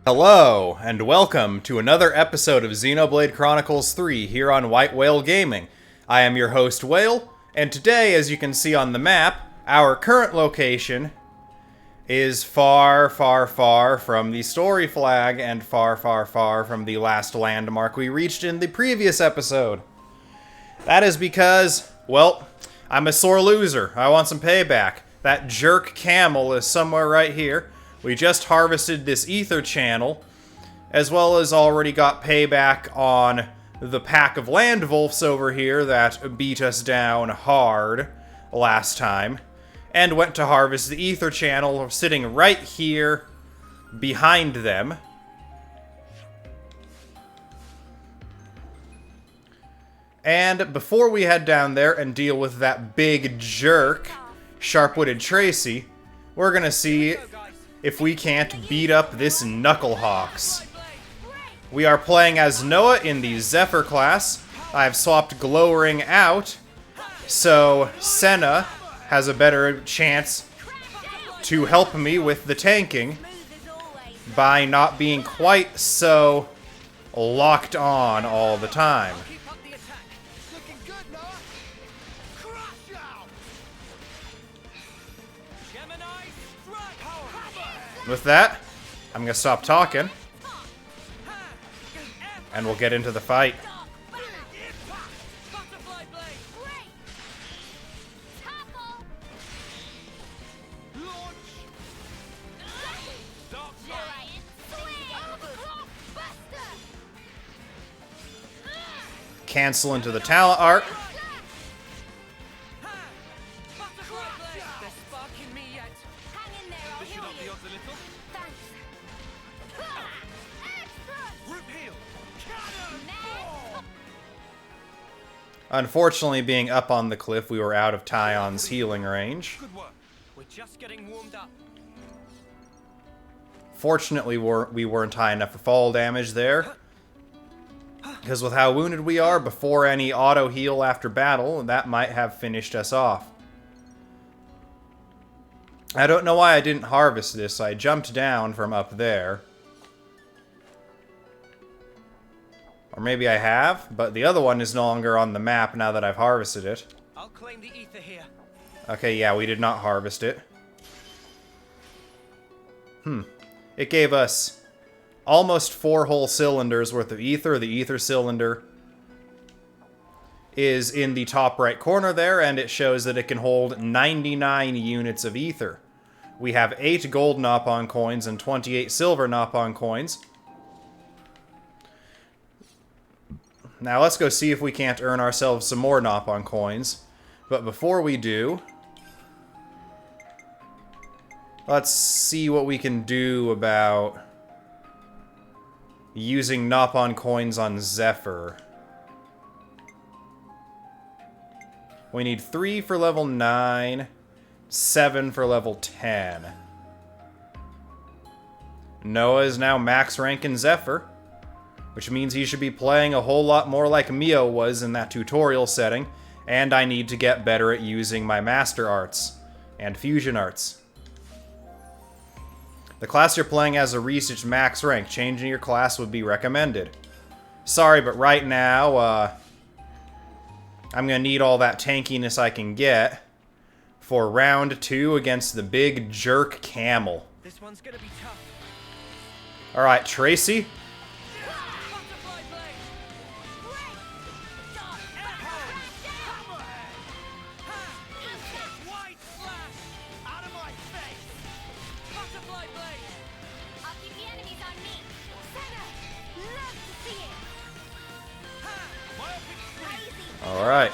Hello, and welcome to another episode of Xenoblade Chronicles 3 here on White Whale Gaming. I am your host, Whale, and today, as you can see on the map, our current location is far, far, far from the story flag and far, far, far from the last landmark we reached in the previous episode. That is because, well, I'm a sore loser. I want some payback. That jerk Camill is somewhere right here. We just harvested this ether channel, as well as already got payback on the pack of land wolves over here that beat us down hard last time, and went to harvest the ether channel sitting right here behind them. And before we head down there and deal with that big jerk, Sharp-Witted Tracy, we're gonna see if we can't beat up this Knucklehawks. We are playing as Noah in the Zephyr class. I've swapped Glowring out, so Senna has a better chance to help me with the tanking by not being quite so locked on all the time. With that, I'm gonna stop talking, and we'll get into the fight. Cancel into the talent art. Unfortunately, being up on the cliff, we were out of Tyon's healing range. Good work. We're just getting warmed up. Fortunately, we weren't high enough for fall damage there, because with how wounded we are, before any auto heal after battle, that might have finished us off. I don't know why I didn't harvest this. I jumped down from up there. Or maybe I have, but the other one is no longer on the map now that I've harvested it. I'll claim the ether here. Okay, yeah, we did not harvest it. It gave us almost 4 whole cylinders worth of ether. The ether cylinder is in the top right corner there, and it shows that it can hold 99 units of ether. We have 8 gold Nopon coins and 28 silver Nopon coins. Now let's go see if we can't earn ourselves some more Nopon coins. But before we do, let's see what we can do about using Nopon coins on Zephyr. We need 3 for level 9, 7 for level 10. Noah is now max rank in Zephyr, which means he should be playing a whole lot more like Mio was in that tutorial setting, and I need to get better at using my Master Arts and Fusion Arts. The class you're playing as a reached max rank. Changing your class would be recommended. Sorry, but right now, I'm gonna need all that tankiness I can get for round 2 against the big jerk Camill. This one's gonna be tough. Alright, Tracy. Alright.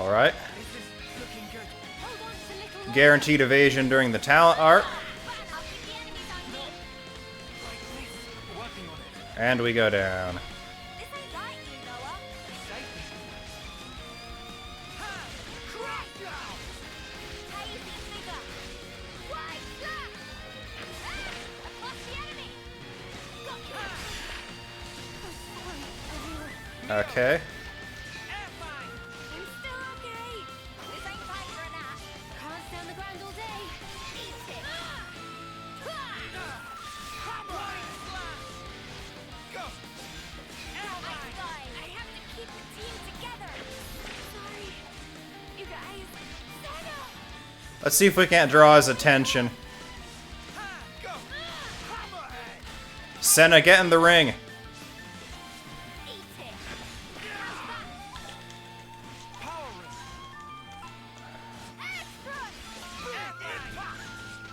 Alright. This is looking good. Hold on to little Guaranteed evasion during the talent art. I'll keep the enemies on me. Like this. Working on it. And we go down. This ain't like you, Noah. Save me. Hazy figure. Wide slap. Across the enemy. Got you. I'm sorry, everyone. Okay. Airplane. I'm still okay. This ain't time for a nap. Can't stay on the ground all day. Eat it. Go. Thanks, guys. I have to keep the team together. Sorry. You guys. Stand up. Let's see if we can't draw his attention. Go. Hammerhead. Senna, get in the ring. Eat it. Power ring.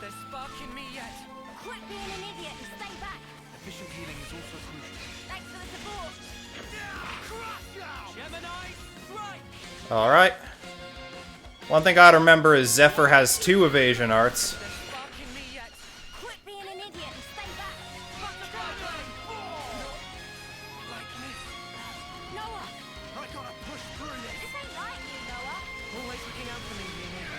They're sparking me yet. Quit being an idiot and stay back. Efficient healing is also crucial. Thanks for the support. Gemini, strike. Alright. One thing I gotta remember is Zephyr has 2 evasion arts. They're sparking me yet. Quit being an idiot and stay back. Like this. Noah, I gotta push through this. this ain't like you, Noah. Always looking out for me, Nina.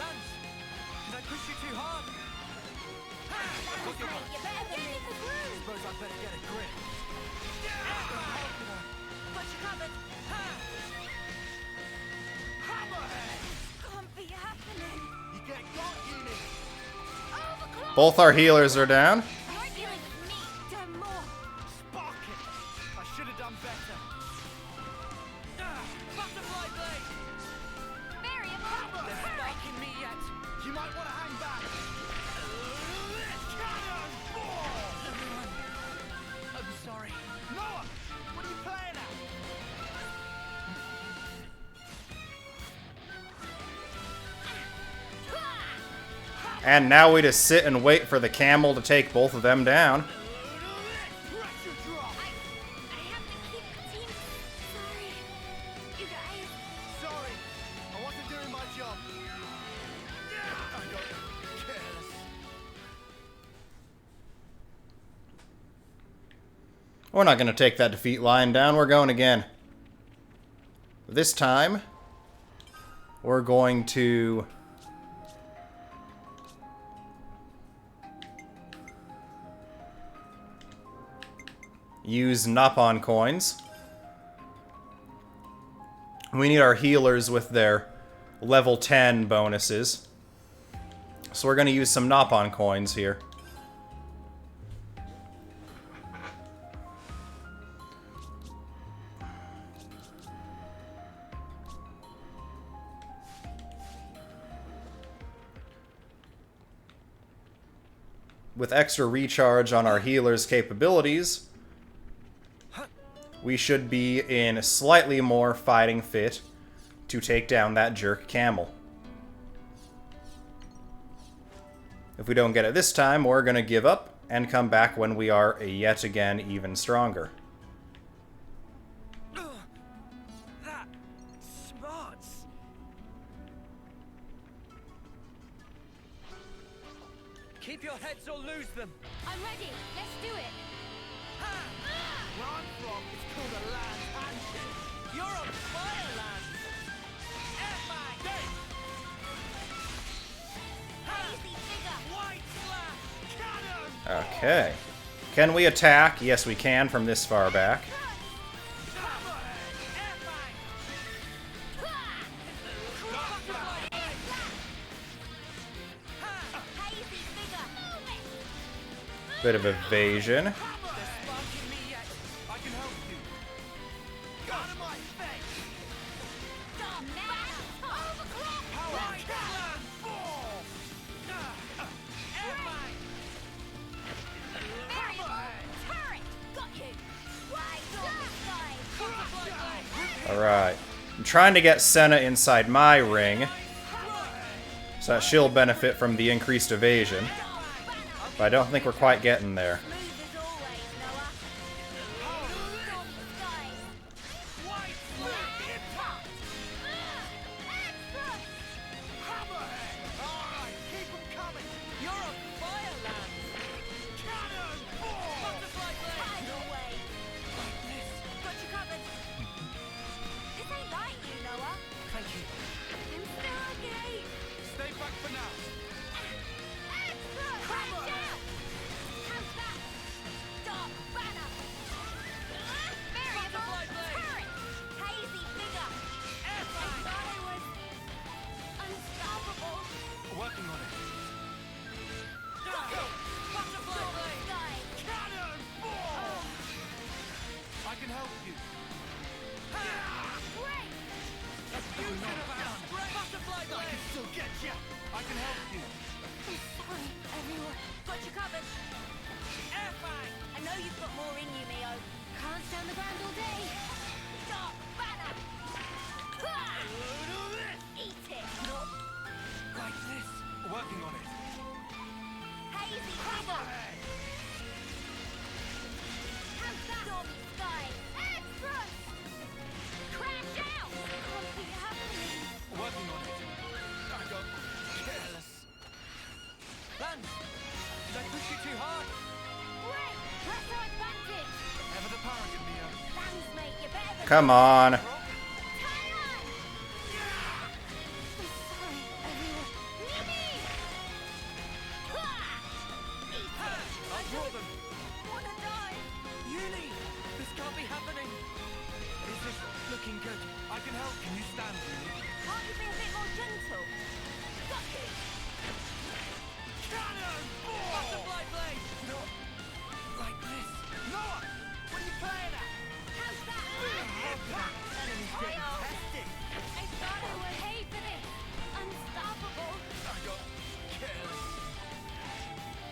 Lanz, did I push you too hard? Lanz, mate, you're better than me. Suppose I better get a grip. Got you covered. Can't be happening. You get got, Uni. Overclock. Both our healers are down. You're dealing with me. Do more. Spark it. I should have done better. Butterfly blade. Barrier block. They're sparking me yet. You might want to hang back. Cannonball. I'm sorry. Noah, what are you playing at? And now we just sit and wait for the camel to take both of them down. Pressure drop. I have to keep the team. Sorry. You guys. Sorry, I wasn't doing my job. I got careless. We're not going to take that defeat lying down. We're going again. This time, we're going to use Napon coins. We need our healers with their level 10 bonuses. So we're going to use some Napon coins here. With extra recharge on our healer's capabilities, we should be in slightly more fighting fit to take down that jerk camel. If we don't get it this time, we're going to give up and come back when we are yet again even stronger. That smarts. Keep your heads or lose them. I'm ready. Let's do it. Where I'm from, it's called a land handshake. You're on fire, Lanz. Airfang. Hazy figure. White slash. Cannon. Okay. Can we attack? Yes, we can from this far back. Hazy figure. Move it. Bit of evasion. They're sparking me yet. I can help you. Out of my face. Stop now. Overclock. Power cannon. Ball. Airfang. Barrier. Turret. Got you. Wide guys. Alright. I'm trying to get Senna inside my ring, so that she'll benefit from the increased evasion. But I don't think we're quite getting there. Smooth as always, Noah. Stop, guys. covered. Air fang. I know you've got more in you, Mio. Can't stand the ground all day. Dark banner. Eat it. Like this. Working on it. Hazy figure. How's that? Stormy sky. Extra. Crash out. Can't be happening. Working on it. I got careless. Lanz, did I push you too hard? Great. Press our advantage. Ever the paragon, Mio. Lanz, mate, you're better than Come on. Turn on. I'm sorry, everyone. Mimi. Eat it. I'll draw them. Wanna die? Uni, this can't be happening. Is this looking good? I can help. Can you stand, Uni? Can't you be a bit more gentle? Got you. Cannon! Butterfly blade! No. Like this. Noah! What are you playing at? How's that? Enemy's getting tested. I thought I would hate for this. Unstoppable. I got careless.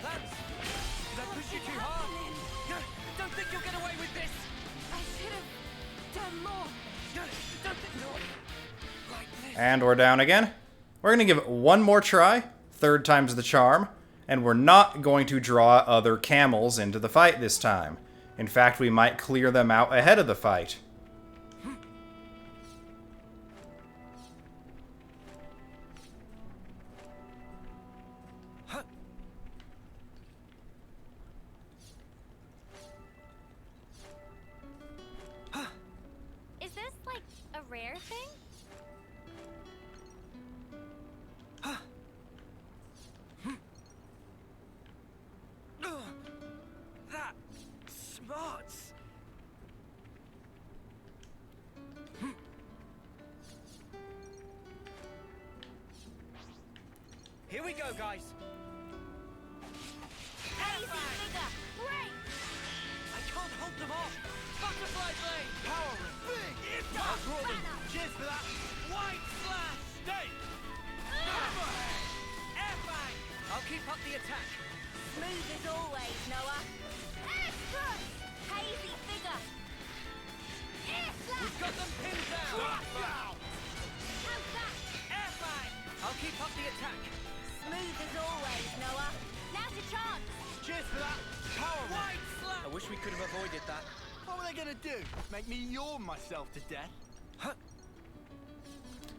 Lanz, did I push you too hard? Don't think you'll get away with this. I should have done more. Don't think. No. Like this. And we're down again. We're going to give it one more try. Third time's the charm. And we're not going to draw other Camills into the fight this time. In fact, we might clear them out ahead of the fight. Is this like a rare thing? That smarts. Here we go, guys. Hazy figure. Great. I can't hold them off. Butterfly blade. Power ring. Big. I'll draw them. Banner. Cheers for that. White slash. Stay. Hammerhead. Air fang. I'll keep up the attack. Smooth as always, Noah. Extra. Hazy figure. We've got them pinned down. How's that? Air fang. I'll keep up the attack. Smooth as always, Noah. Now's your chance. Cheers for that. Power white slash. I wish we could have avoided that. What were they gonna do? Make me yawn myself to death?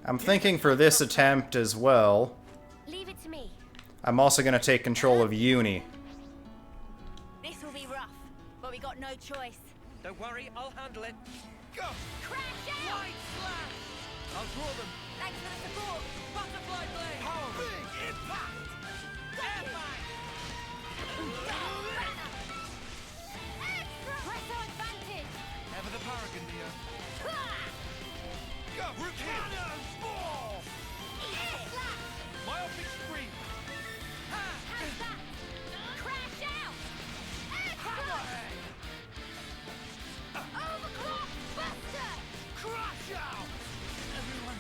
I'm thinking for this attempt as well, Leave it to me. I'm also going to take control of Uni. This will be rough, but we got no choice. Don't worry, I'll handle it. Go! Crash out! White slash. I'll draw them. Thanks for the support. Butterfly blade. Power big impact! Air fang. Extra! Press our advantage. Ever the paragon, Neo. Go! Cannonballs! Myopic scream. How's that? Crash out! Extra! Overclock buster! Crush out! Everyone,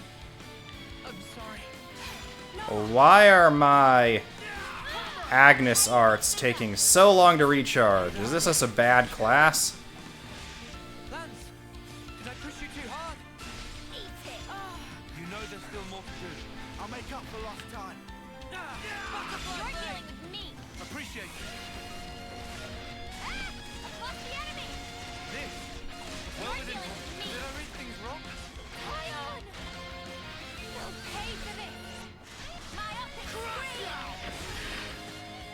I'm sorry. Why are my Agnes arts taking so long to recharge? Is this just a bad class? Lanz, did I push you too hard? Eat it! You know there's still more to do. I'll make up for lost time. Butterfly You're blade. dealing with me! Appreciate it. I've lost the enemy! This. You're Well within. dealing with me! Did I read things wrong? Hang on! You'll pay for this! My optic screen!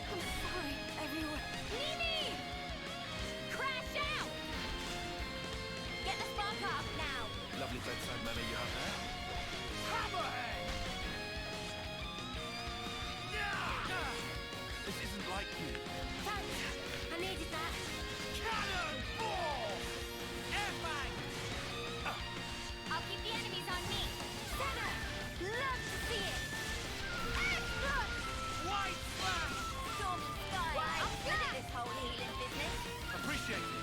I'm sorry, everyone. Mimi! Crash out! Get the spark up now! Lovely bedside manner you have there. Hammerhead! This isn't like you. Thanks! I needed that. Cannonballs! Air fang. I'll keep the enemies on me. Senna! Love to see it! Extra! White slash. Stormy sky! I'm good at this whole healing business. Appreciate it.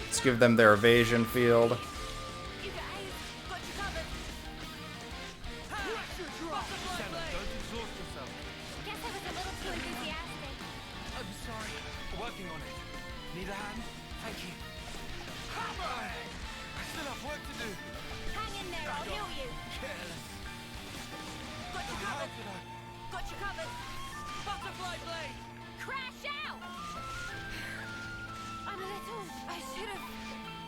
Let's give them their evasion field. You guys, got you covered. Pressure drop! Butterfly blade. Don't exhaust yourself. Guess I was a little too enthusiastic. I'm sorry. working on it. Need a hand? Thank you. Hammer! I still have work to do. Hang in there, I'll heal you. Careless. Got you How covered. did I? Got you covered. Butterfly blade. Crash out! I'm a little... I should have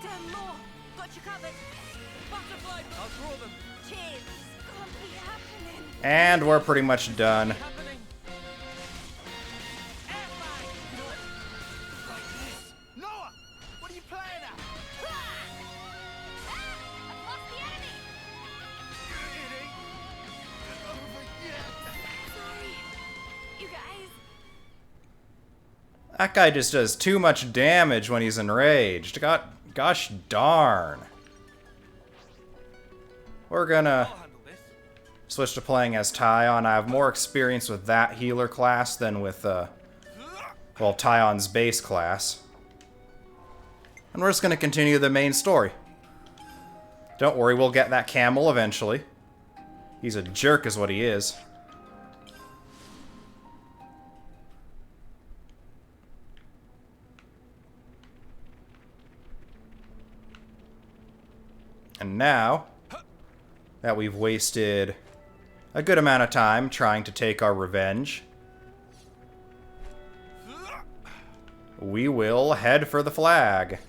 done more. Got you covered. Butterfly blade. I'll draw them. Cheers. Can't be happening. And we're pretty much done. Happening. Air flag. Like this. Noah! What are you playing at? I've lost the enemy! It ain't over yet. Sorry. You guys... That guy just does too much damage when he's enraged. Gosh darn. We're gonna I'll handle this. switch to playing as Tyon. I have more experience with that healer class than with, well, Tyon's base class. And we're just gonna continue the main story. Don't worry, we'll get that Camill eventually. He's a jerk is what he is. And now that we've wasted a good amount of time trying to take our revenge, we will head for the flag.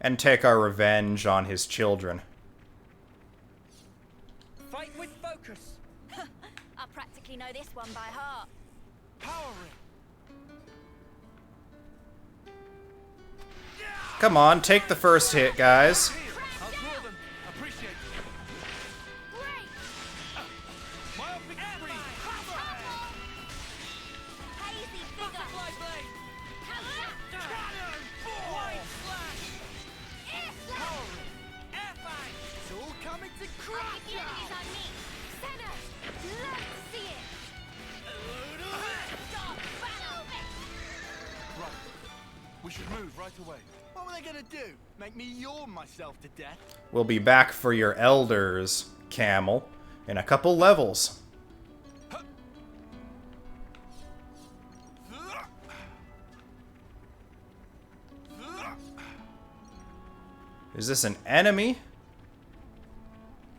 And take our revenge on his children. Fight with focus. I practically know this one by heart. Power ring. Come on, take the first hit, guys. Here, I'll draw them. Appreciate it. Great! Myopic spree. Hazy figure! Butterfly blade. Cannonball. Wide slash. Air slash! Power ring. Air fang. It's all coming to I'll crash keep the enemies out. on me! Senna! Love to see it! Stop! Battle! Right. We should move right away. What were they gonna do? Make me yawn myself to death? We'll be back for your elders, Camill, in a couple levels. Is this an enemy?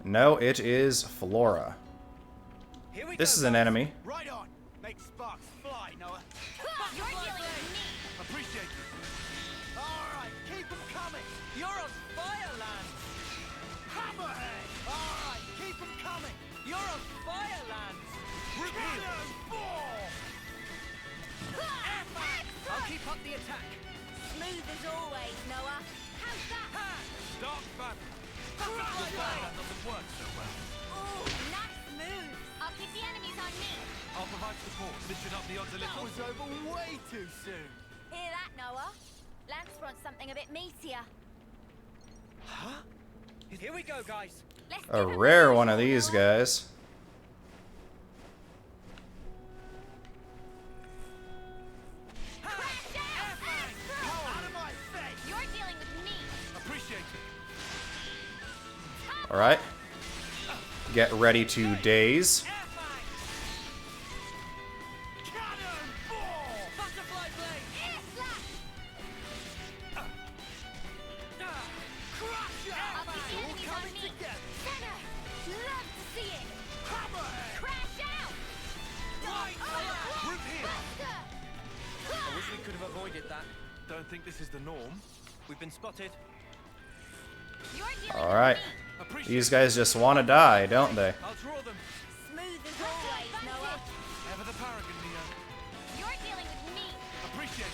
No, it is Flora. Here we This go, is an guys. enemy. Right on. Make sparks fly, Noah. You're dealing with me! Appreciate it. All right, keep them coming. You're on fire, Lanz. Hammerhead. All right, keep them coming. You're on fire, Lanz. Cannonball. Air fang. I'll keep up the attack. Smooth as always, Noah. How's that? Ha! Dark fan. Butterfly blade. That doesn't work so well. Ooh, nice move! I'll keep the enemies on me! I'll provide support. This should up the odds a little. That was over way too soon. Hear that, Noah? Lance wants something a bit meatier. Huh? Here we go, guys. Let's A give him rare a one of visual, these Noah. guys. Crash out! Out of my face. You're dealing with me! Appreciate it. Alright. Get ready to daze. Air fang. Cannonball. Butterfly blade. Air slash! Crush it. I'll keep the It's all enemies on coming me! together. Senna! Love to see it! Hammerhead. Crash out! Wide Oh, slash. Root here. Buster! I wish we could have avoided that. Don't think this is the norm. We've been spotted. You're dealing Alright. with me! Appreciate These guys just want to die, don't they? I'll draw them. Smooth as always, Noah! Ever the paragon, Neo. You're dealing with me! Appreciate it.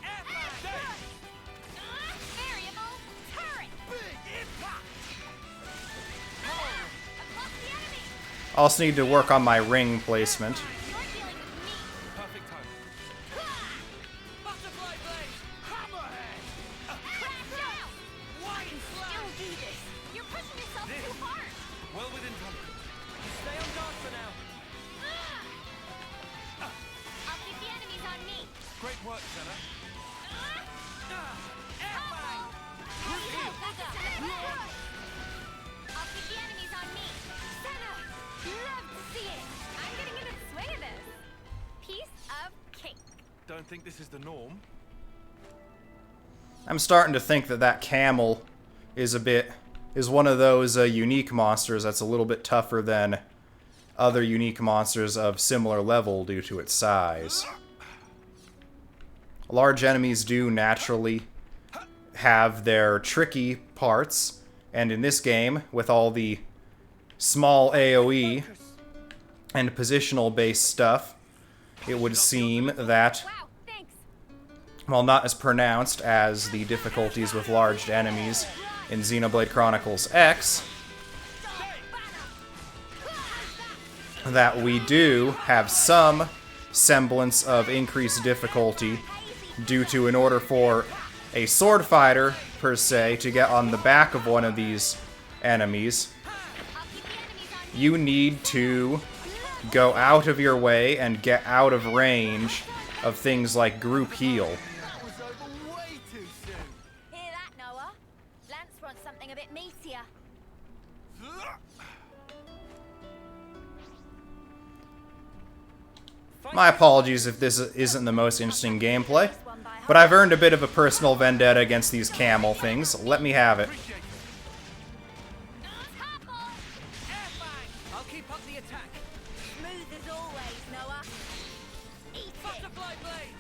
Air fang. Variable turret! Big impact. I've lost the enemy! I also need to work on my ring placement. You're dealing with me! Perfect time. Butterfly blade. Hammerhead. Crash out! Wide slash. Still do this! You're pushing yourself too hard! Well within time. Stay on guard for now. I'll work, Senna. I'll keep the enemies on me. Senna, love to see it. I'm getting into the swing of this. Piece of cake. Don't think this is the norm. I'm starting to think that that Camill is one of those unique monsters that's a little bit tougher than other unique monsters of similar level due to its size. Large enemies do naturally have their tricky parts, and in this game, with all the small AoE and positional based stuff, it would seem that, Wow, thanks. while not as pronounced as the difficulties with large enemies in Xenoblade Chronicles X, that we do have some semblance of increased difficulty due to, in order for a sword fighter, per se, to get on the back of one of these enemies, you need to go out of your way and get out of range of things like group heal. That was over way too soon. Hear that, Noah? Lance wants something a bit meatier. My apologies if this isn't the most interesting gameplay, but I've earned a bit of a personal vendetta against these camel things. Let me have it. I'll keep up the attack. Smooth as always, Noah. Eat it. Butterfly blade.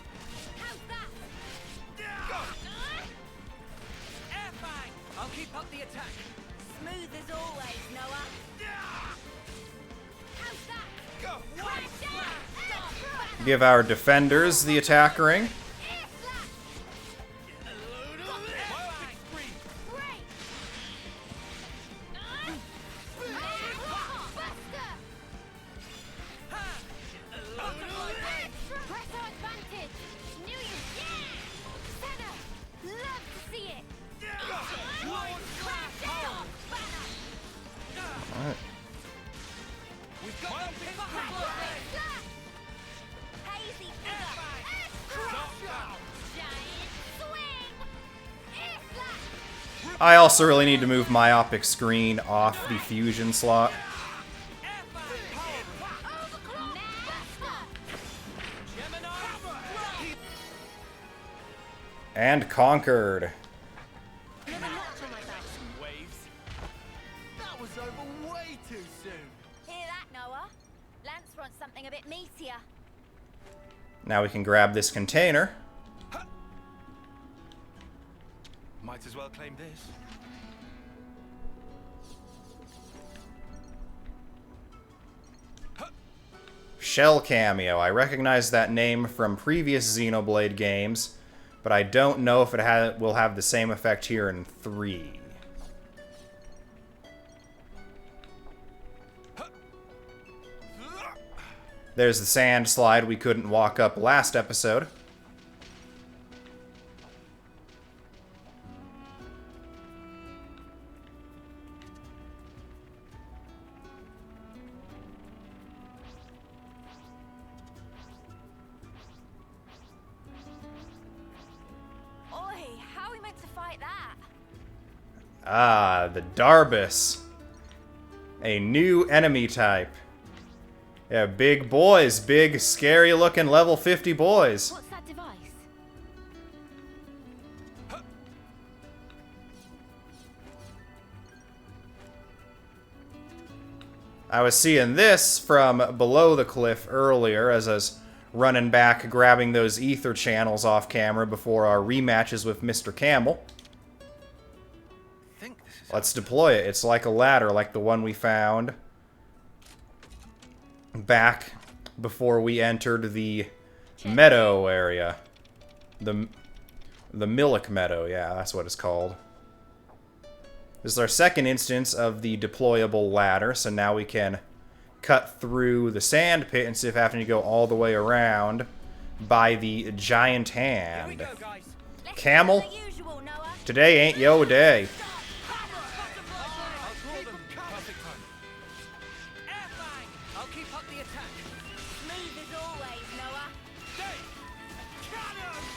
How's that? Air fang. I'll keep up the attack. Smooth as always, Noah. How's that? Crash down. Give our defenders the attack ring. Great. Press our advantage. Knew you. Yeah. Senna, love to see it. Crash down. Alright. We've got the butterfly blade. Hazy figure. Giant swing. I also really need to move myopic screen off the fusion slot. And conquered. Waves. That was over way too soon. Hear that, Noah? Lance wants something a bit meatier. Now we can grab this container. Might as well claim this. Shell Cameo. I recognize that name from previous Xenoblade games, but I don't know if it will have the same effect here in 3. There's the sand slide we couldn't walk up last episode. Oi, how are we meant to fight that? Ah, the Darbus. A new enemy type. Yeah, big boys. Big, scary-looking level 50 boys. What's that device? I was seeing this from below the cliff earlier as I was running back, grabbing those ether channels off camera before our rematches with Mr. Camill. Think this is Let's deploy it. It's like a ladder, like the one we found back before we entered the meadow area. The Millic Meadow, yeah, that's what it's called. This is our second instance of the deployable ladder, so now we can cut through the sand pit instead of having to go all the way around by the giant Here we hand. go, guys. Let's Camel? do the usual, Noah. Today ain't yo day. I'll draw them. Perfect time. Air fang. I'll keep up the attack. Smooth as always, Noah. Cannon!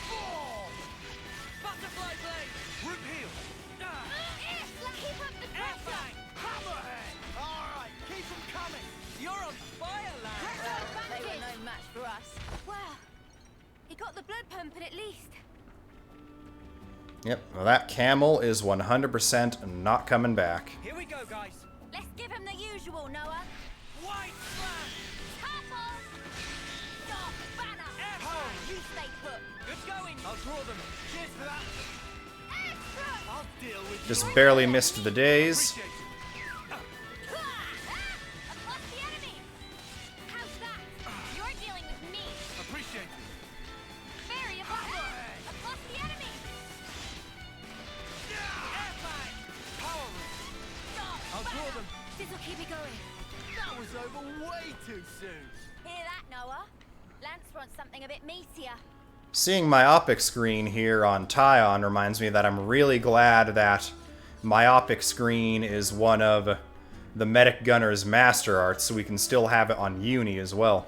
got the blood pumping at least. Yep, well, that Camill is 100% not coming back. Here we go, guys. Let's give him the usual, Noah. White slash. Cannonballs! Dark banner! Airfire. You stay put. Good going. I'll draw them. Cheers for that. Extra! I'll deal with Just barely missed the days. Appreciate it. Across the enemy! How's that? You're dealing with me. Appreciate it. Very above. Across the enemy! Airfire. Power ring. Dark I'll draw banner. them. This'll keep me going. That was over way too soon. Hear that, Noah? Lance wants something a bit meatier. Seeing myopic screen here on Tyon reminds me that I'm really glad that myopic screen is one of the Medic Gunner's master arts, so we can still have it on Uni as well.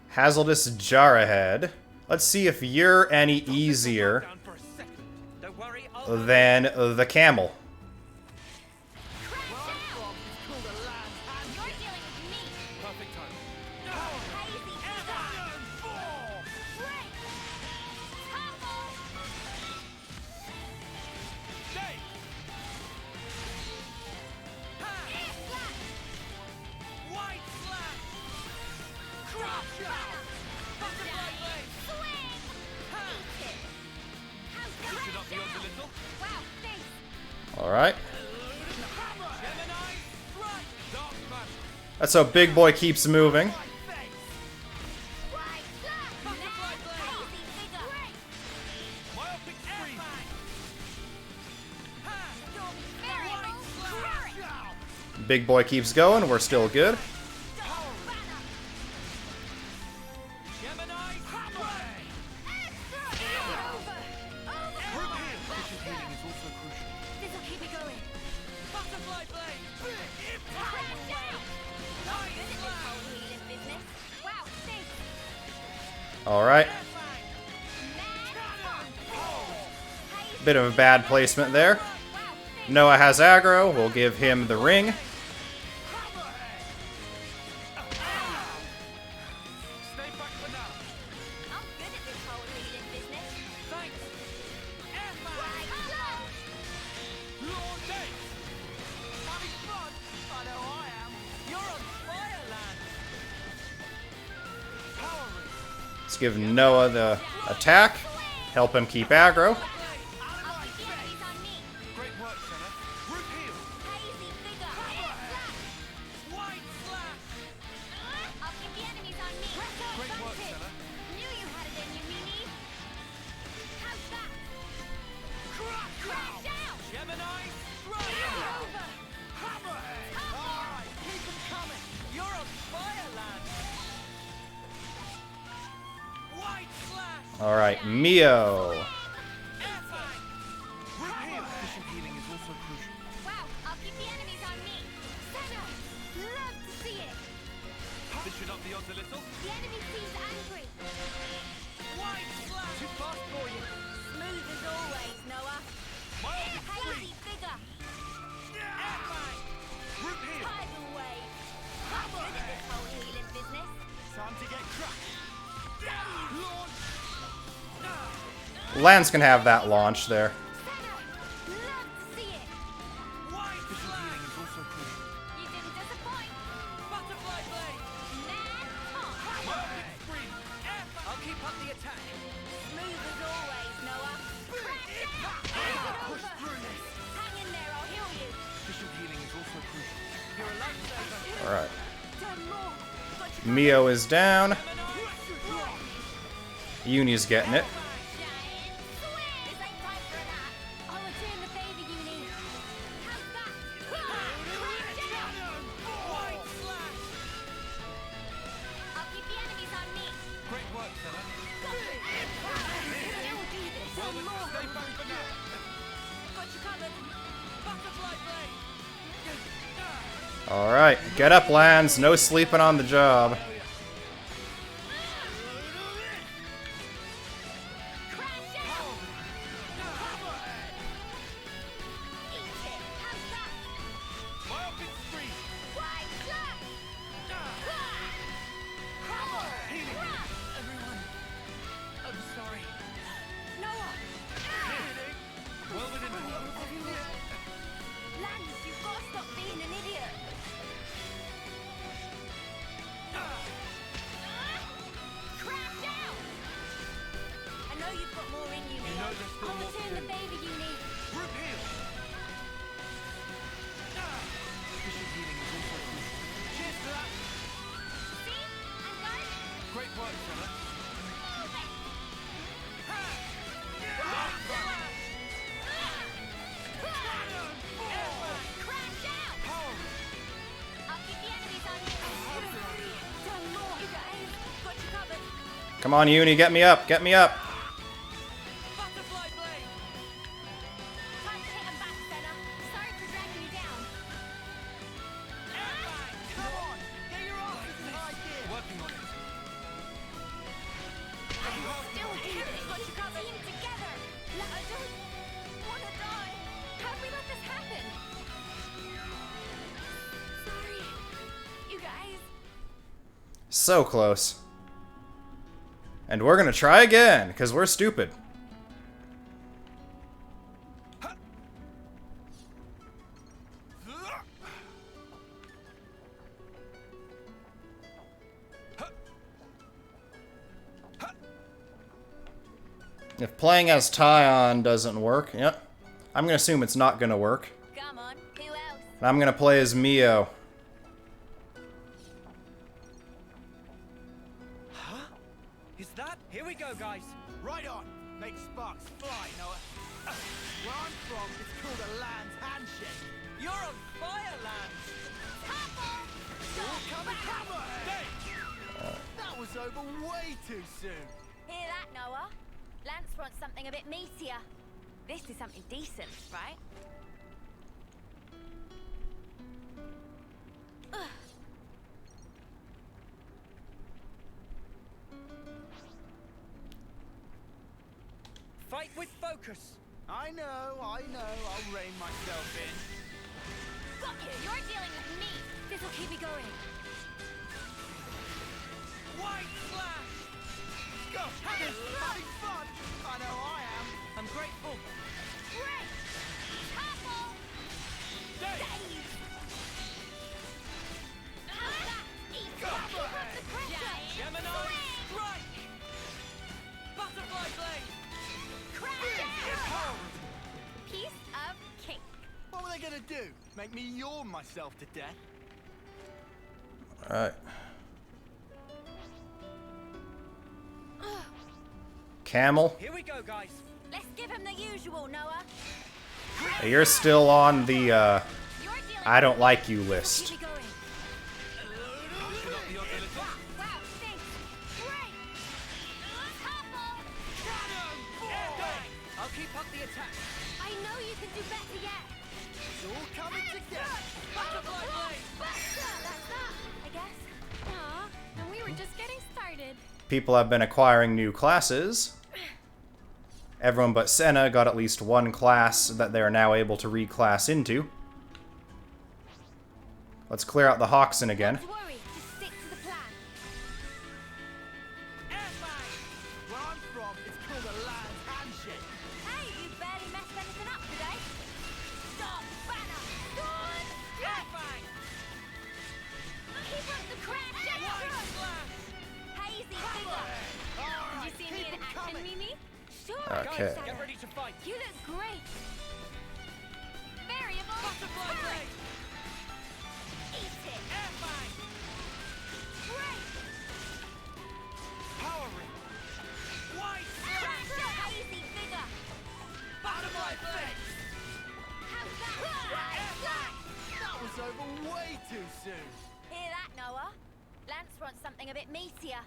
Hazardous Jarrahead. Let's see if you're any easier Down for a second. Don't worry, I'll than the Camel. Crash Where I'm down! from, it's called a land You're handshake. dealing with me. perfect time. Hazy figure. Break! Tumble! Stay. Air slash! White slash. Dark banner! Butterfly blade. Swing! Eat it! How's that? Push it up the odds a little. Wow, thanks. Alright. Gemini strike. Dark matter. That's how Big Boy keeps moving. White slash! Butterfly blade. Hazy figure. Break! Myopic screen. Variable. Crash! Big Boy keeps going, we're still good. Dark banner! Gemini strike. Over! Root heal. Vision healing is also crucial. This'll keep me going. Butterfly blade. Crash down! Not good at this whole healing business. Wow, thanks. Alright. Man fun. Bit of a bad placement there. Wow, thanks. Noah has aggro, we'll give him the ring. Stay back for now. I'm good at this whole healing business. Thanks. Right, go! Lord Day. Having fun? I know I am. You're on fire, Lanz. Power ring. Let's give Noah the attack. Help him keep aggro. Blade. I'll keep the enemies on me. Great work, Senna. Root heal. Hazy figure. Air slash. White slash. I'll keep the enemies on me. Great work, Senna. Knew you had it in you, Mimi. How's that? Crash down! Gemini strike. Over! Hammerhead. All right, keep them coming. You're on fire, Lanz. White slash. Alright, Mio. Airfang. Root heal. Vision healing is also crucial. Wow, I'll keep the enemies on me. Senna, love to see it. Vision up the odds a little. The enemy seems angry. White slash. Too fast for you. Smooth as always, Noah. Myopic Hazy screen. figure. Airfang. Root heal. Tidal wave. I'm good at this whole healing business. Time to get cracked. Launch. Lanz can have that launch there. Senna, love to see it. White vision healing is also crucial. You didn't disappoint. Butterfly blade. Man, Myopic screen. Airfang. I'll keep up the attack. smooth as always, Noah. Push through this. Hang in there, I'll heal you. Vision healing is also crucial. You're a lifesaver. Alright. Done more. Got you Mio is down. Gemini. Uni's getting it. giant swing. This ain't time for that. I'll return the favor you need. How's that? Crash down. White slash. I'll keep the enemies on me. Great work, Senna. Still do this. Well, One more. stay back for now. Got you covered. Butterfly blade. Alright, get up, Lanz. No sleeping on the job. Crash out. Eat it. How's that? Myopic screen. Wide slash. Well within Lanz, you've got to stop being an idiot. Crash out! I know you've got more in you, You know Leo. there's still I'll more to return the do. favor you need. Root heal. Efficient healing is also crucial. Cheers to that. See? And guys, Great work, fella. move it! Crash out! Power. I'll keep the enemies on you. Done more. You guys, got you covered. Come on, Uni, get me up, get me up. Butterfly blade. Time to hit 'em back, Senna. Sorry for dragging you down. Come on. Get your asses in high gear. Working on it. Still here. Got you covered. Team together. I don't want to die. How'd we let this happen? Sorry. You guys. So close. And we're gonna try again, because we're stupid. If playing as Tyon doesn't work, yep, I'm gonna assume it's not gonna work. Come on. Who else? And I'm gonna play as Mio. Is that? Here we go, guys. Right on. Make sparks fly, Noah. Where I'm from, it's called a Lanz handshake. You're on fire, Lanz. Purple. Cover! That was over way too soon. Hear that, Noah? Lance wants something a bit meatier. This is something decent, right? Fight with focus. I know. I'll rein myself in. Got you! You're dealing with me! This'll keep me going. White slash. Go! Having fun! I know I am. I'm grateful. Great! Purple! Dave! How's that? Eat Go it! for Keep up it! the pressure! Gemini Swing! strike. Butterfly blade. Crash out! Piece of cake. What were they gonna do? Make me yawn myself to death? Alright. Camel, Here we go, guys. Let's give him the usual, Noah. you're still on the, You're dealing I don't like you list. Keep me going. Wow, thanks. Great! Purple! I'll keep up the attack. I know you can do better yet. It's all coming together. Butterfly blade. That's that, I guess. Aw, and we were just getting started. People have been acquiring new classes. Everyone but Senna got at least one class that they are now able to reclass into. Let's clear out the Hoxton again. Don't worry, just stick to the plan. Where I'm from, it's called a Lanz handshake. Hey, you barely messed anything up today. Stop, Banner! Good! Keep up the crash out! Hazy figure! Did you see me in action, Mimi? Sure, Okay. Get ready to fight. You look great. Variable. Butterfly turret. blade. Eat it. Great. Power ring. White Crash out, hazy figure. butterfly blade. How's that? That was over way too soon. Hear that, Noah? Lance wants something a bit meatier.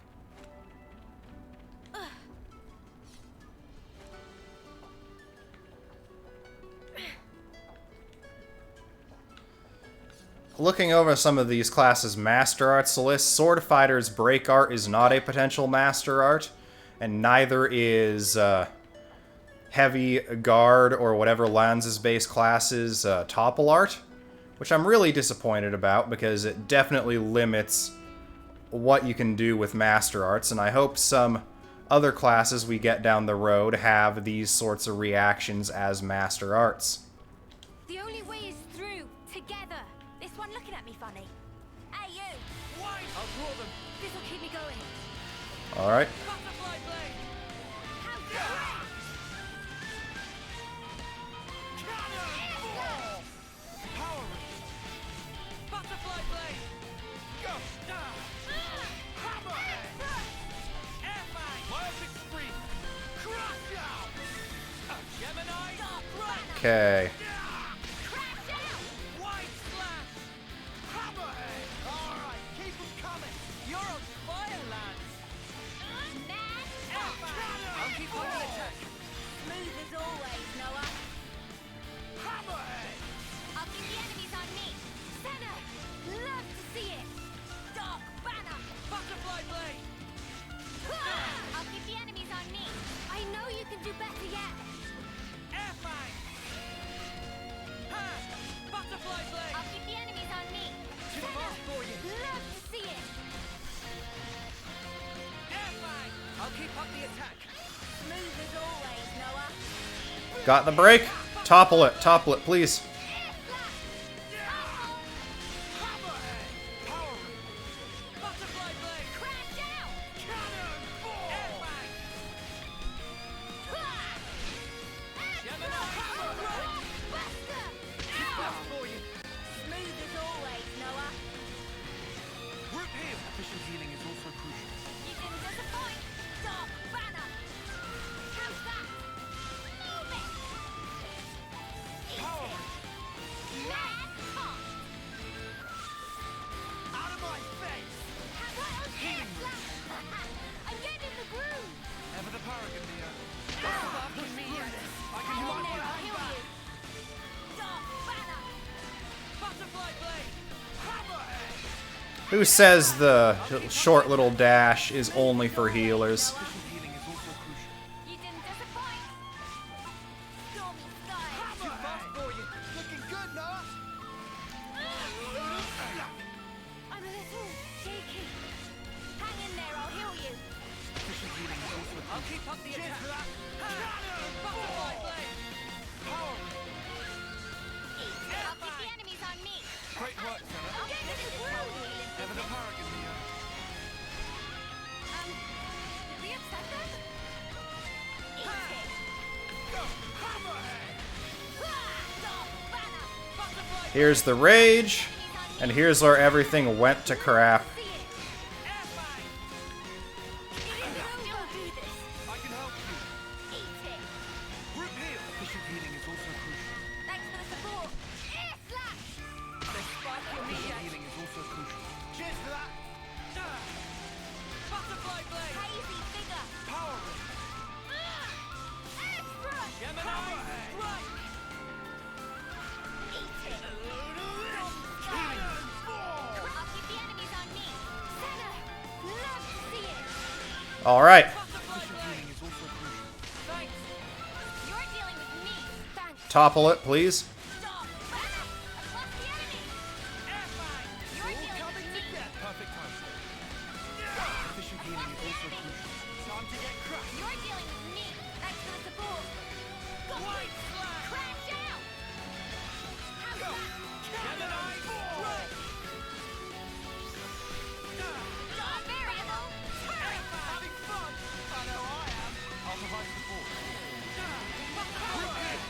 Looking over some of these classes' Master Arts list, Sword Fighter's Break Art is not a potential Master Art, and neither is Heavy Guard or whatever Lanz's base class is Topple Art, which I'm really disappointed about because it definitely limits what you can do with Master Arts, and I hope some other classes we get down the road have these sorts of reactions as Master Arts. The only way is through, together. This one looking at me funny. Hey, you. Why? I'll draw them. This'll keep me going. Alright. Butterfly blade. How dare Cannonballs. Power ring. Butterfly blade. Go. Hammerhead. Air fang. Myopic scream. Crush out. Gemini. Right. Okay. Crash out! Wide slash. Hammerhead. All right, keep them coming. You're on fire, Lanz. Mad Air fang. I'll keep on the attack. Smooth as always, Noah. Hammerhead. I'll keep the enemies on me. Senna! Love to see it. Dark Banner! Butterfly blade. I'll keep the enemies on me. I know you can do better yet. Air fang. Ha. Butterfly blade. I'll keep the enemies on me. Too fast for you. Love to see it. Air fang. I'll keep up the attack. Smooth as always, Noah. Got the break? Topple it, please. Air flash! Hammerhead. Power ring. Butterfly blade. Crash out! Cannonball. Air fang. Gemini. Buster! Too fast for you. Smooth as always, Noah. Group heal. Efficient healing is also crucial. You didn't disappoint. Dark Banner! How's that? Move it! Eat Power it! ring. Mad Hot! Out of my face. How about air flash? I'm getting in the groove! Ever the paragon, Neo. Fucking me. I can Hang in run there, I'll behind heal back. you! Dark Banner! Butterfly blade. Hammerhead. Who says the short little dash is only for healers? Efficient healing is also crucial. You didn't disappoint! Stormy Sky! Too fast for you. Looking good, Noah. I'm a little shaky. Hang in there, I'll heal you! Efficient healing is also crucial. I'll keep up the Cheers attack. for that. Butterfly blade. Power ring. I'll keep the enemies on me! Great work, Senna. I'll get in the groove! Ever the paragon, Neo. Did we upset them? Eat it! Go. Hammerhead. Dark Banner! Butterfly Here's the rage, and here's where everything went to crap. See it! air fang. Don't do this! I can help you. Eat it! Group heal. Efficient healing is also crucial. Thanks for the support! Air slash! Efficient healing is also crucial. Cheers for that. Butterfly blade. Hazy figure! Power ring. Air thrust! Gemini. Right. Eat it! I'll keep the enemies on me! Senna! Love to see it! Alright, Butterfly blade is also crucial. Thanks. You're dealing with me! Thanks! topple it, please. Dark Banner! Across the enemy! Air fang. You're dealing Coming with me! together. Perfect time. Efficient healing is also crucial. Time to get crushed. You're dealing with me! Thanks for the support! Go White slash. Crash out! How's that? Gemini. Right. Dark Variable! Turret! Having fun. I know I am. I'll provide support. Group heal!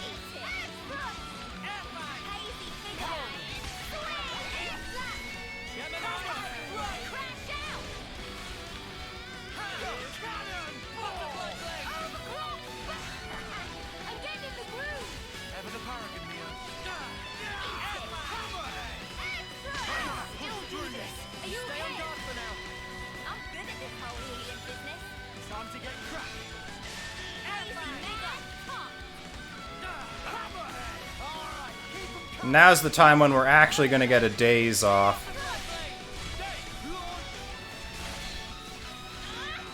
Eat it! Air fang. Hazy figure! Air slash! Gemini. Right. Crash out! Cannon. Butterfly blade. I'm getting in the groove! Ever the paragon, Neo. Air Hammerhead. Still do this! Are you Stay on okay? guard for now. I'm good at this whole healing business. Time to get crushed. Hazy mega! Top! Hammerhead. All right, keep them coming. Now's the time when we're actually gonna get a days off. Butterfly blade. Stay. Launch.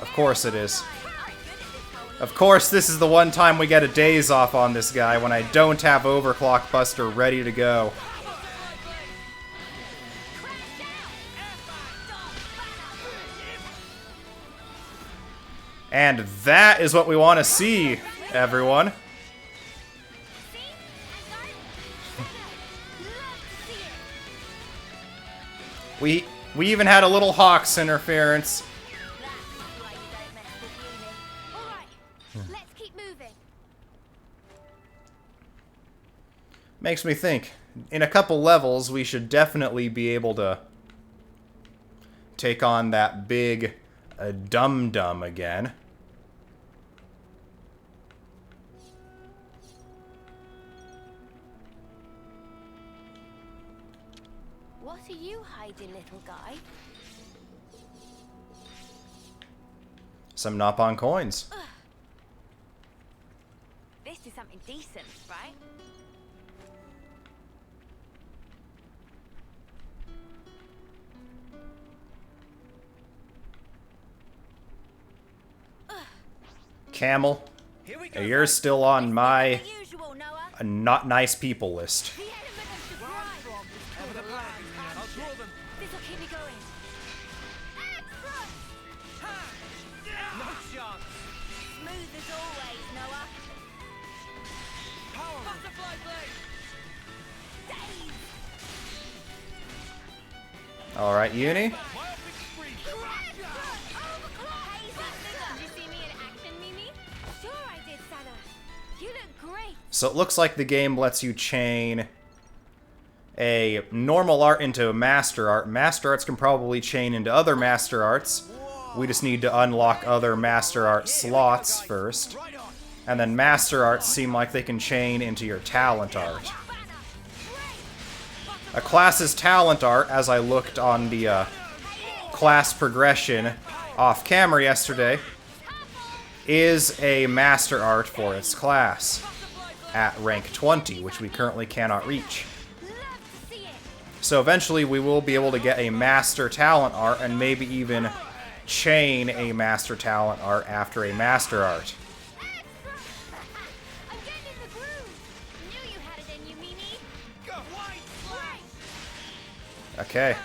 Of course it is. I'm good at this whole Of course, this is the one time we get a days off on this guy, when I don't have Overclock Buster ready to go. Butterfly blade. Crash out! Air fang. Dark Banner! And that is what we want to see, everyone. We even had a little Hawks interference. Let's keep moving. Makes me think, in a couple levels, we should definitely be able to take on that big dum-dum again. What are you hiding, little guy? Some Nopon coins. This is something decent, right? Camil, Here we go. you're still on my Usual, Noah. not nice people list. The element of Where I'm surprise. from is called a land I'll draw them. This'll keep me going. No chance. Smooth as always, Noah. Power. Butterfly blade. Days. Alright, Uni. My epic spree. Did you see me in action, Mimi? Sure I did, Sana. You look great. So it looks like the game lets you chain a normal art into a master art. Master arts can probably chain into other master arts. We just need to unlock other master art slots first. Right on. And then master arts seem like they can chain into your talent art. A class's talent art, as I looked on the class progression off camera yesterday, is a master art for its class at rank 20, which we currently cannot reach. Love to see it. So eventually we will be able to get a master talent art and maybe even chain a master talent art after a master art. I'm getting in the groove. Knew you had it in you, Mimi. Go. White slash. Okay.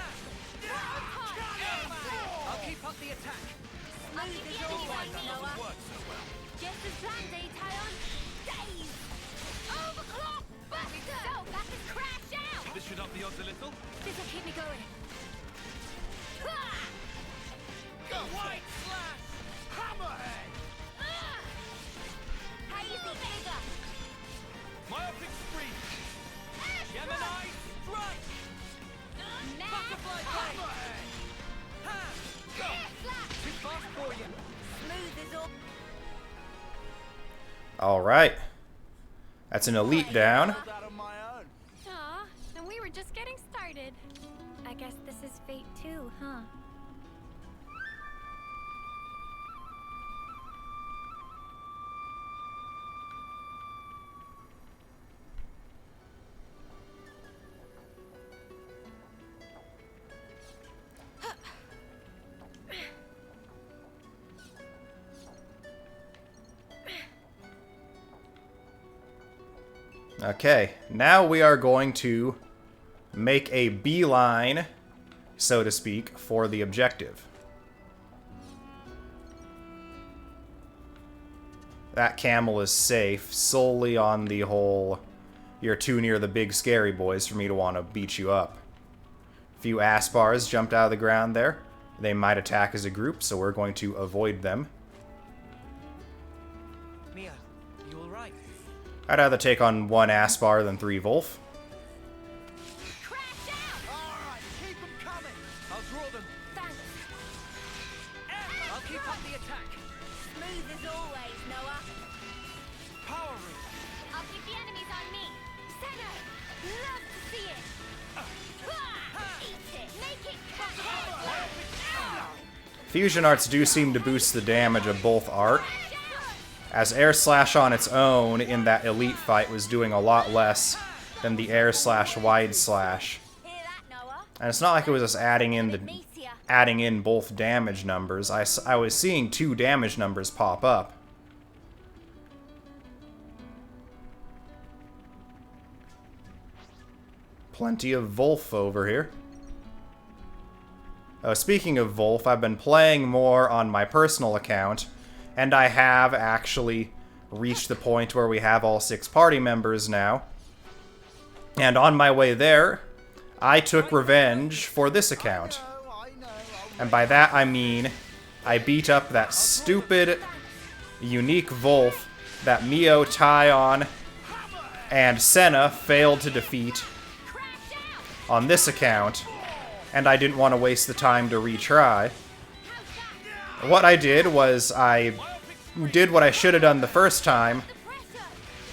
I'll keep up the attack. Smooth as always, Noah. Worked so well. Just as planned, Tayon. Days. Overclock. Buster. So, that is crash out. This should up the odds a little. This'll keep me going. Go. White slash. Hammerhead. Hazy bigger. My epic spree. Gemini strike. Butterfly blade. Hammerhead. Ha. Go. Too fast for you. Smooth as all. Alright. That's an elite down. Out of my own. Aw, and we were just getting started. I guess this is fate too, huh? Okay, now we are going to make a beeline, so to speak, for the objective. That Camil is safe, solely on the whole, you're too near the big scary boys for me to want to beat you up. A few Aspars jumped out of the ground there. They might attack as a group, so we're going to avoid them. Mia, you all right? I'd rather take on one Aspar than 3 Wolf. Crash out. All right, keep them coming. I'll draw them. Thanks. I'll keep up the attack. Smooth as always, Noah. Power root. I'll keep the enemies on me. Senna. Love to see it. Eat it. Make it count. Fusion arts do seem to boost the damage of both art, as Air Slash on its own in that elite fight was doing a lot less than the Air Slash Wide Slash. Hear that, Noah? And it's not like it was just adding in Meteor. adding in both damage numbers. I was seeing 2 damage numbers pop up. Plenty of Wolf over here. Oh, speaking of Wolf, I've been playing more on my personal account And I have actually reached the point where we have all 6 party members now. And on my way there, I took revenge for this account. And by that I mean, I beat up that stupid, unique Wolf that Mio, Tyon, and Senna failed to defeat on this account, and I didn't want to waste the time to retry. What I did was I did what I should have done the first time,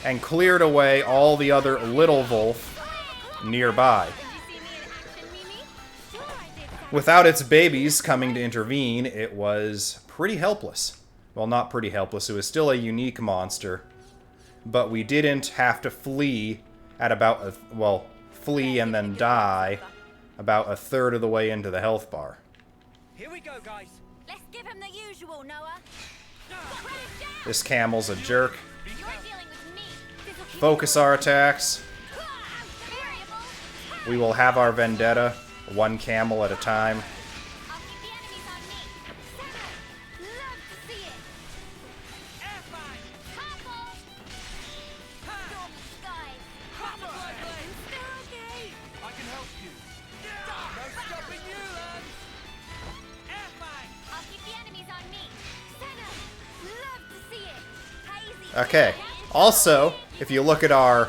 and cleared away all the other little Wolf nearby. Without its babies coming to intervene, it was pretty helpless. Well, not pretty helpless, it was still a unique monster. But we didn't have to flee at about flee and then die about a third of the way into the health bar. Here we go, guys. Let's give him the usual, Noah. This Camill's a jerk. You're dealing with me. Focus our attacks. Variable. We will have our vendetta, one Camill at a time. I'll keep the enemies on me. Sarah, love to see it. Airfire. Combo. Stormy skies. Hammer blade. They're okay. I can help you. No stopping you, Lanz. Airfire. I'll keep the enemies on me. Senna, love to see it. Hazy. Okay. Also, if you look at our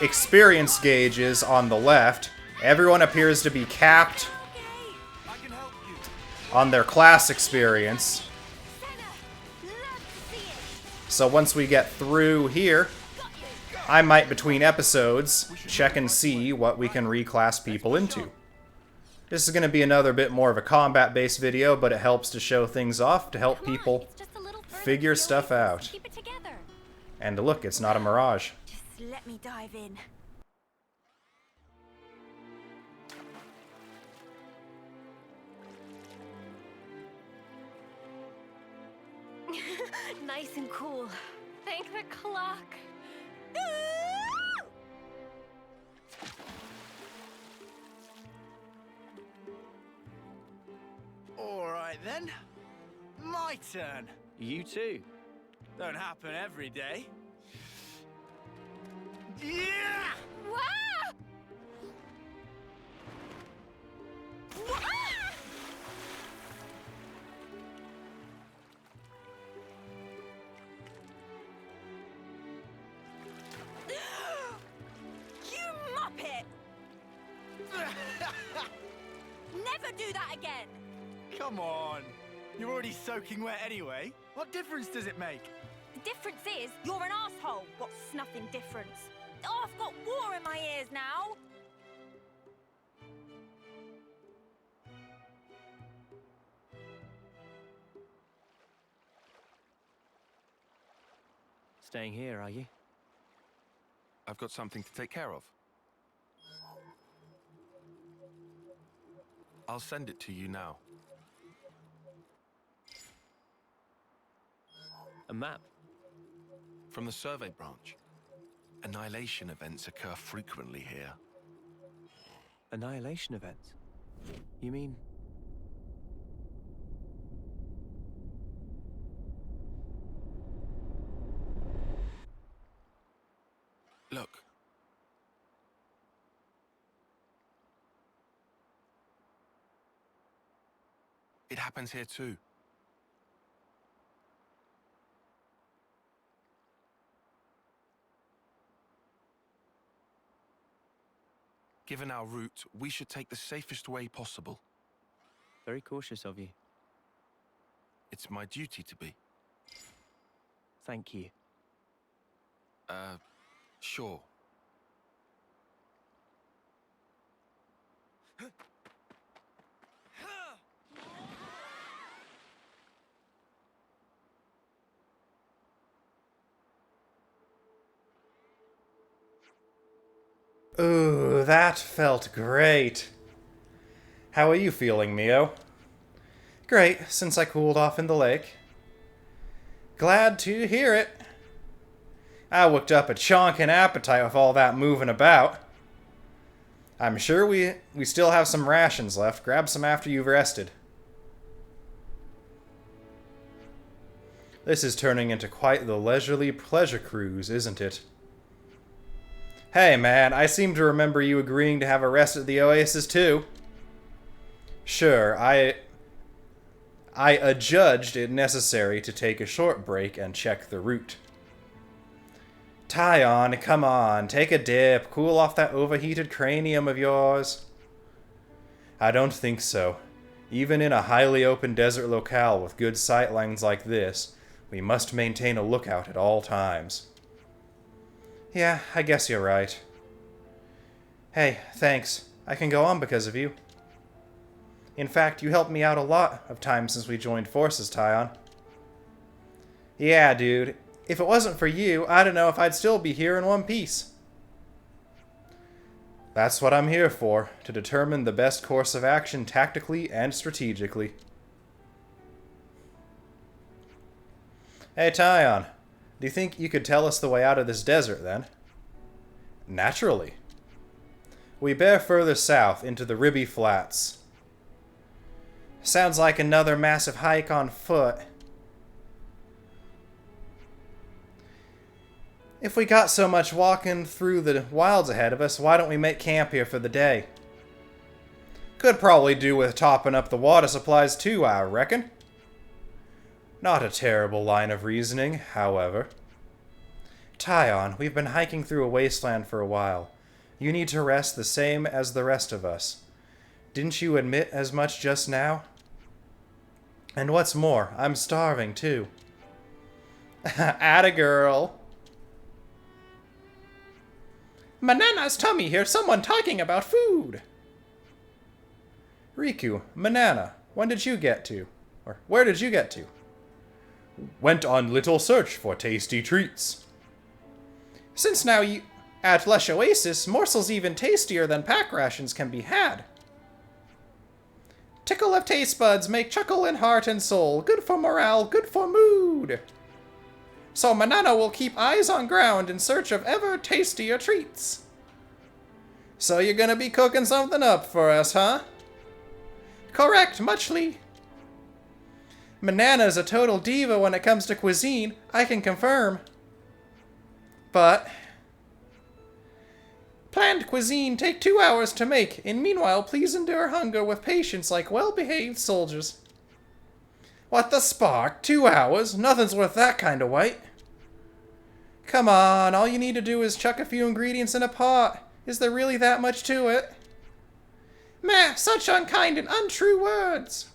experience gauges on the left, everyone appears to be capped I can help you. on their class experience. Senna, love to see it. So once we get through here, I might, between episodes, check and see what we can reclass people into. This is going to be another bit more of a combat-based video, but it helps to show things off, to help Come on, people it's just a little further figure to the stuff oasis. out. Keep it together. And look, it's not a mirage. Just let me dive in. Nice and cool. Thank the clock. All right then. My turn. You too. Don't happen every day. Yeah! Wow! You muppet! Never do that again! Come on. You're already soaking wet anyway. What difference does it make? The difference is, you're an asshole. What's snuffing difference? Oh, I've got water in my ears now. Staying here, are you? I've got something to take care of. I'll send it to you now. A map. From the survey branch. Annihilation events occur frequently here. Annihilation events? You mean... Look. It happens here too. Given our route, we should take the safest way possible. Very cautious of you. It's my duty to be. Thank you. Sure. Ooh, that felt great. How are you feeling, Mio? Great, since I cooled off in the lake. Glad to hear it. I worked up a chonkin' appetite with all that moving about. I'm sure we still have some rations left. Grab some after you've rested. This is turning into quite the leisurely pleasure cruise, isn't it? Hey man, I seem to remember you agreeing to have a rest at the Oasis too. Sure, I adjudged it necessary to take a short break and check the route. Tyon, come on, take a dip, cool off that overheated cranium of yours. I don't think so. Even in a highly open desert locale with good sight lines like this, we must maintain a lookout at all times. Yeah, I guess you're right. Hey, thanks. I can go on because of you. In fact, you helped me out a lot of times since we joined forces, Tyon. Yeah, dude. If it wasn't for you, I don't know if I'd still be here in one piece. That's what I'm here for, to determine the best course of action tactically and strategically. Hey, Tyon. Do you think you could tell us the way out of this desert, then? Naturally. We bear further south into the Ribby Flats. Sounds like another massive hike on foot. If we got so much walking through the wilds ahead of us, why don't we make camp here for the day? Could probably do with topping up the water supplies too, I reckon. Not a terrible line of reasoning, however. Tyon, we've been hiking through a wasteland for a while. You need to rest the same as the rest of us. Didn't you admit as much just now? And what's more, I'm starving too. Atta girl. Banana's tummy hears someone talking about food. Riku, Banana, when did you get to? Or where did you get to? Went on little search for tasty treats. Since now you at Lush Oasis, morsels even tastier than pack rations can be had. Tickle of taste buds make chuckle in heart and soul. Good for morale, good for mood. So Banana will keep eyes on ground in search of ever tastier treats. So you're gonna be cooking something up for us, huh? Correct, Muchly. Banana's a total diva when it comes to cuisine, I can confirm. But planned cuisine take 2 hours to make, and meanwhile please endure hunger with patience like well-behaved soldiers. What the spark? 2 hours? Nothing's worth that kind of wait. Come on, all you need to do is chuck a few ingredients in a pot. Is there really that much to it? Meh, such unkind and untrue words.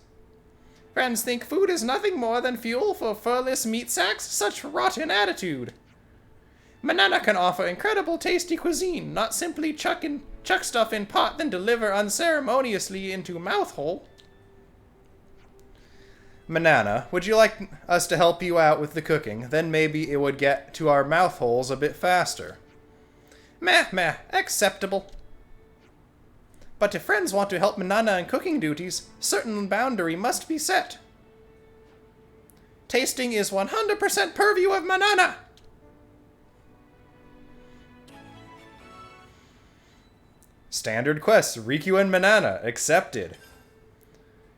Friends think food is nothing more than fuel for furless meat sacks? Such rotten attitude. Banana can offer incredible tasty cuisine, not simply chuck stuff in pot then deliver unceremoniously into mouth hole. Banana, would you like us to help you out with the cooking? Then maybe it would get to our mouth holes a bit faster. Meh, acceptable. But if friends want to help Banana in cooking duties, certain boundary must be set. Tasting is 100% purview of Banana. Standard quests, Riku and Banana, accepted.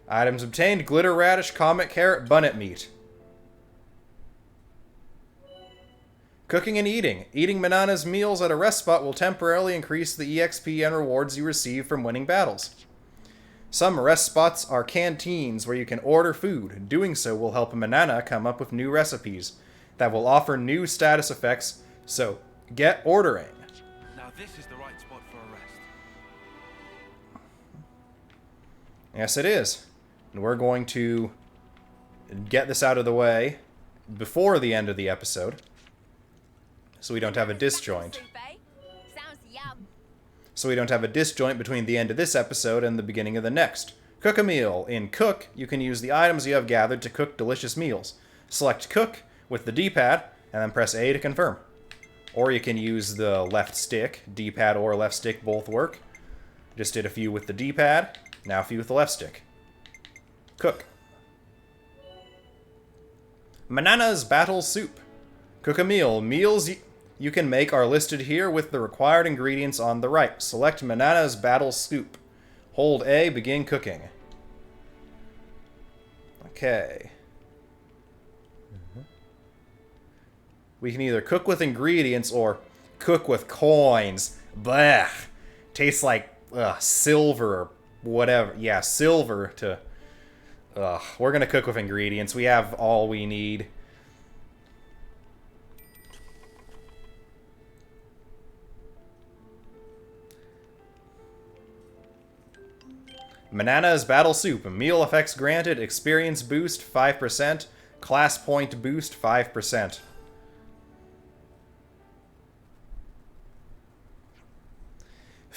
Items obtained, glitter radish, comet carrot, bunnet meat. Cooking and eating. Eating Banana's meals at a rest spot will temporarily increase the EXP and rewards you receive from winning battles. Some rest spots are canteens where you can order food. Doing so will help Banana come up with new recipes that will offer new status effects, so get ordering. Now this is the right spot for a rest. Yes, it is. And we're going to get this out of the way before the end of the episode, so we don't have a disjoint. Sounds yum. So we don't have a disjoint between the end of this episode and the beginning of the next. Cook a meal. In Cook, you can use the items you have gathered to cook delicious meals. Select Cook with the D-pad, and then press A to confirm. Or you can use the left stick. D-pad or left stick both work. Just did a few with the D-pad, now a few with the left stick. Cook. Banana's Battle Soup. Cook a meal. Meals you can make are listed here with the required ingredients on the right. Select Banana's Battle Soup. Hold A, begin cooking. Okay. We can either cook with ingredients or cook with coins. Blech. Tastes like silver or whatever. Yeah, silver to... we're gonna cook with ingredients. We have all we need. Banana's Battle Soup. Meal effects granted. Experience boost 5%. Class point boost 5%.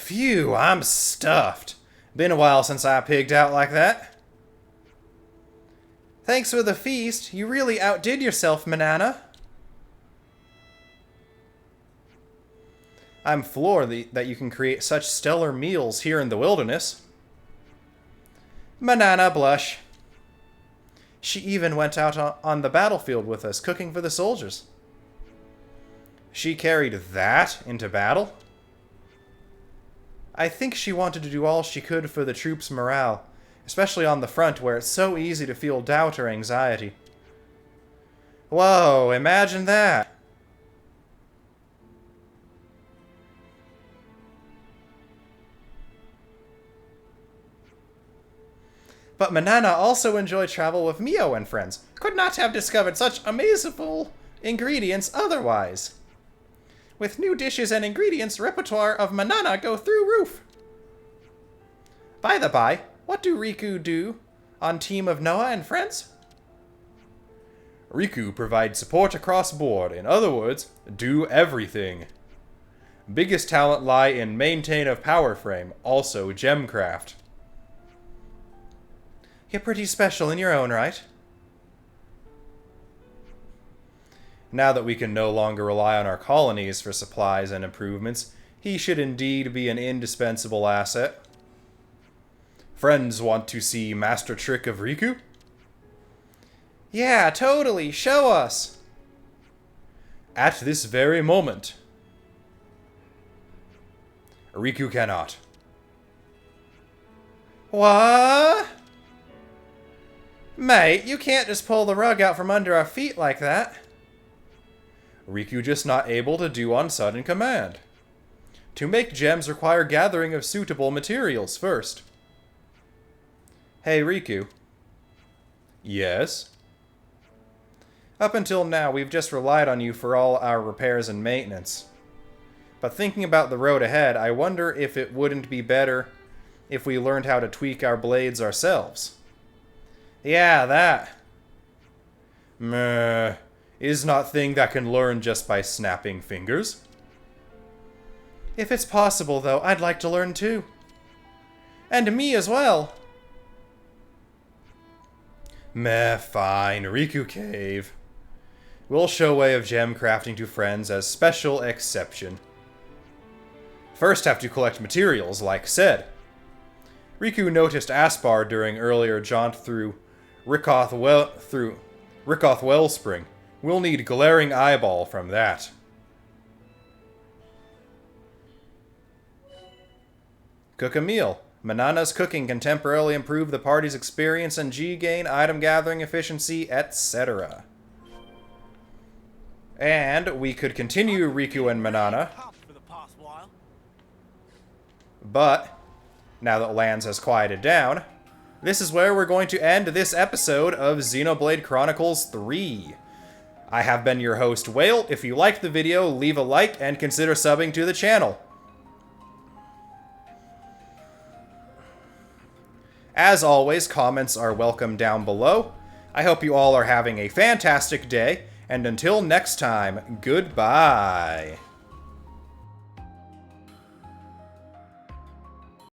Phew, I'm stuffed. Been a while since I pigged out like that. Thanks for the feast. You really outdid yourself, Banana. I'm floored that you can create such stellar meals here in the wilderness. Banana blush. She even went out on the battlefield with us, cooking for the soldiers. She carried that into battle? I think she wanted to do all she could for the troops' morale, especially on the front where it's so easy to feel doubt or anxiety. Whoa, imagine that! But Banana also enjoyed travel with Mio and friends. Could not have discovered such amazing ingredients otherwise. With new dishes and ingredients, repertoire of Banana go through roof. By the by, what do Riku do on Team of Noah and friends? Riku provides support across board. In other words, do everything. Biggest talent lie in maintain of power frame, also gemcraft. You're pretty special in your own right. Now that we can no longer rely on our colonies for supplies and improvements, he should indeed be an indispensable asset. Friends want to see Master Trick of Riku? Yeah, totally. Show us. At this very moment. Riku cannot. What? Mate, you can't just pull the rug out from under our feet like that. Riku just not able to do on sudden command. To make gems require gathering of suitable materials first. Hey, Riku. Yes? Up until now, we've just relied on you for all our repairs and maintenance. But thinking about the road ahead, I wonder if it wouldn't be better if we learned how to tweak our blades ourselves. Yeah, that. Meh. Is not thing that can learn just by snapping fingers. If it's possible, though, I'd like to learn too. And me as well. Meh, fine. Riku Cave. We'll show way of gem crafting to friends as special exception. First have to collect materials, like said. Riku noticed Aspar during earlier jaunt through Rickoth Wellspring. We'll need glaring eyeball from that. Cook a meal. Banana's cooking can temporarily improve the party's experience and G gain, item gathering efficiency, etc. And we could continue Riku and Banana. But, now that Lanz has quieted down, this is where we're going to end this episode of Xenoblade Chronicles 3. I have been your host, Whale. If you liked the video, leave a like and consider subbing to the channel. As always, comments are welcome down below. I hope you all are having a fantastic day, and until next time, goodbye.